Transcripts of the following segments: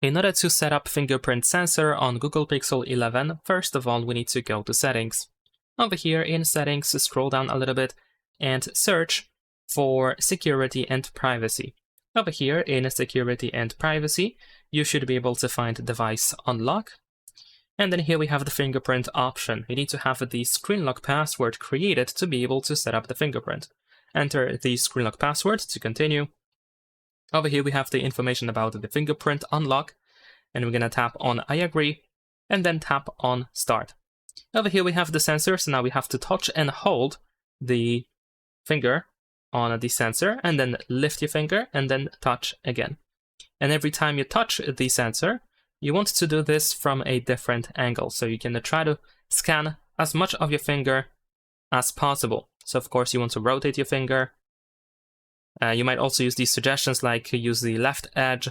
In order to set up fingerprint sensor on Google Pixel 11, first of all, we need to go to Settings. Over here in Settings, scroll down a little bit and search for Security and Privacy. Over here in Security and Privacy, you should be able to find Device Unlock. And then here we have the fingerprint option. You need to have the screen lock password created to be able to set up the fingerprint. Enter the screen lock password to continue. Over here we have the information about the fingerprint unlock, and we're going to tap on I agree, and then tap on Start. Over here we have the sensor, so now we have to touch and hold the finger on the sensor, and then lift your finger, and then touch again. And every time you touch the sensor, you want to do this from a different angle, so you can try to scan as much of your finger as possible. So of course you want to rotate your finger. You might also use these suggestions like use the left edge.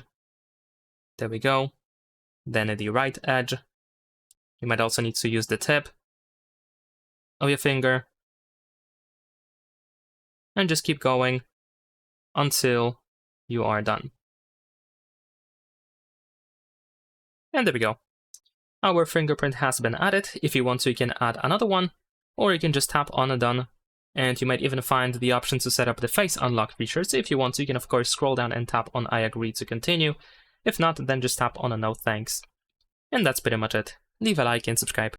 There we go. Then the right edge. You might also need to use the tip of your finger. And just keep going until you are done. And there we go. Our fingerprint has been added. If you want to, you can add another one, or you can just tap on Done. And you might even find the option to set up the face unlock features. If you want to, you can of course scroll down and tap on I agree to continue. If not, then just tap on a no thanks. And that's pretty much it. Leave a like and subscribe.